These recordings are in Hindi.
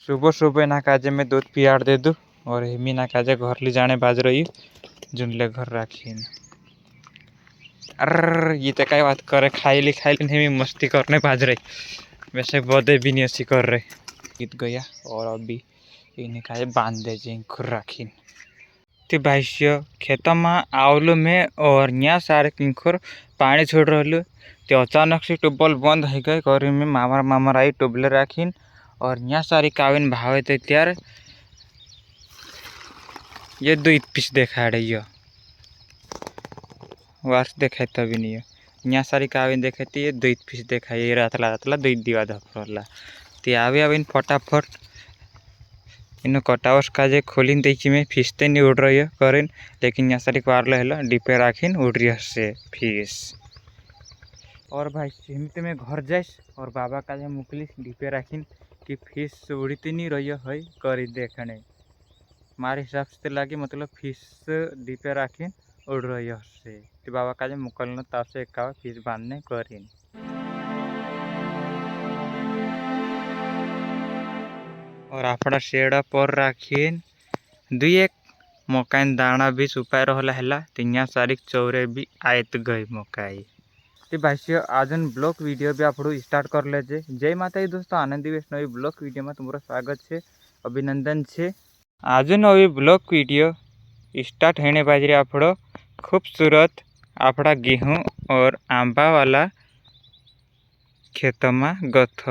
सुबह सुबह ना काजे में दूध पियाड़ दे दू और हिमी ना काजे घर ले जाने बाज रही जुनले घर राखी। अरे ये तो क्या बात करे, खाई ली हिमी मस्ती करने बाज रही, वैसे बदे भी नहीं ऐसी कर रहे। गीत गया और अभी इन्हें काजे बांध दे जी घर राखी। ते भाष्य खेत में आवलू में और यहाँ सारे किंखर पानी छोड़ रहलू ते अचानक से ट्यूबवेल बंद हो गए और में मामर आई ट्यूबवेल राखीन और यहाँ सारी काविन भावे थे त्यार ये दो पीस देखा रही वार्ष देखा तभी नहीं है। यहाँ सारी काविन देखा ये दो पीस देखा ये रातला दो दीवा धफरला ते आवे फटाफट इन कटावस काजे खोलिन देखी में फिसते नहीं उड़ रही है करें, लेकिन यहाँ सारी पार्ले हेला डिपे राखीन उड़ रही से फिस। और भाई सीमित में घर जाइस और बाबा काजे मुकली डिपे राखीन कि फिस उड़ती नहीं रही है करी देखने मारे हिसाब से लगे मतलब फिस डिपे राखीन उड़ रही से तो बाबा काजे मुकलना तब से एक फिस बांधने करीन। और आपड़ा शेड़ा पर राखीन दुई एक मकान दाना भी सुपाय रहला है तीन सारी चौरे भी आयत गई मकाई। तो भाई आज ब्लॉग वीडियो भी आप स्टार्ट कर लेजे। जय माता दोस्तों, आनंदी वैष्णवी ब्लॉग वीडियो में तुम्हारा स्वागत है, अभिनंदन है। आज नवी ब्लॉग वीडियो स्टार्ट होने बाज रही आप खूबसूरत आपड़ा गेहूँ और आंबा वाला खेत में गथ।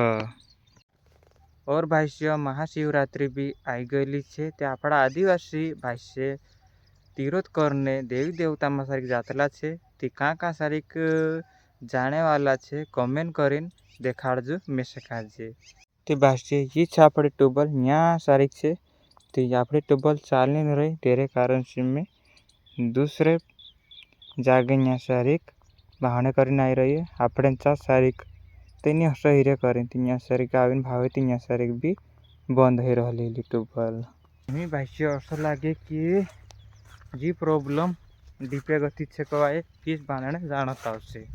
और भाष्य महाशिवरात्रि भी आई गई है ते आपड़ा आदिवासी भाष्य तीर्थ करने देवी देवता में सारिक जातला है ती कहाँ सारिक जाने वाला है कमेंट करीन देखाड़जो में सकाजे। ते भाष्य ये आपड़े ट्यूबवेल यहाँ सारिक है तो आपड़े ट्यूबवेल चाल नहीं रही तेरे कारण से में दूसरे जागे यहाँ सारिक बहाने करीन आई रही है आपड़े 4 सारिक तेनी हस हिरे करें तीन सारिक आविन भावे तीन सारिक भी बंद हो रही ट्यूबवेल। हमें भाष्य ऐसा लगे कि जी प्रॉब्लम डीपे गति से कवाए किस बांधने जानता से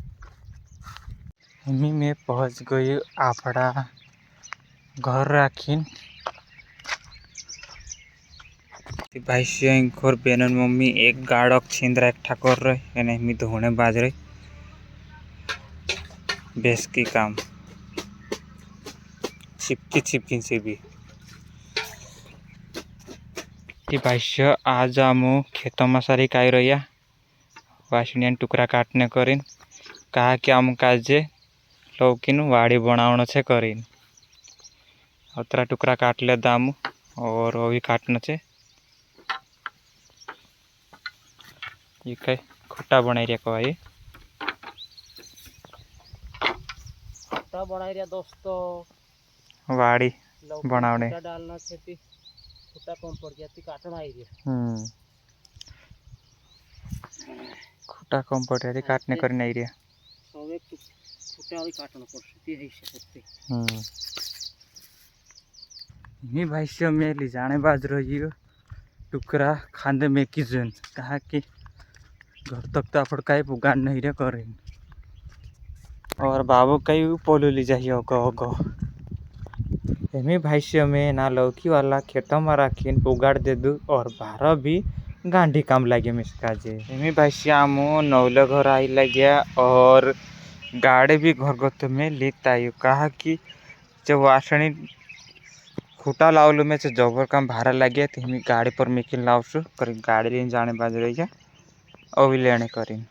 हमें में पहुंच गई आपड़ा घर राखीन। भाष्य घर बेनन मम्मी एक गाड़क छिंद्रा एकठा कर रहे हमें धोने बाज रही बेस की काम छिपकी से भी। भाष्य आज आम खेत में सारी काई रही वाशिनियन टुकड़ा काटने करीन कहा कि आम काजे लौकिन वाड़ी बनावण से करीन उतरा टुकड़ा काट ले दाम और अभी काटना से ये कई खुट्टा बनाई रहा कहा खुट्टा बनाई रहा दोस्तों वाड़ी बनावने डालना खेती खुट्टा कम पड़ गया थी काटना आई रहा खुट्टा कम पड़ रही काटने कर नहीं रहा सब एक खुट्टा अभी काटना पड़ती है इससे नहीं भाई से मैं ले जाने बाज रही हो टुकड़ा खांदे में की जन कहा कि घर तक तो आप कहीं पुगान नहीं रहे करें और बाबू कहीं पोलो ले जाइए गो एमी भाई से में ना लौकी वाला खेत में राखीन पुगाड़ दे दू और बारह भी गांधी काम लगे मिसकाजे एमी भाई से आमो नौले घर आई लगे और गाड़ी भी घर गत में लेता है कहा कि जब वासणी खूटा लावलू में से जबर काम भाड़ा लगे तो हमें गाड़ी पर मिकिन लावसु कर गाड़ी लेने जाने बाज रही है अभी लेने करीन।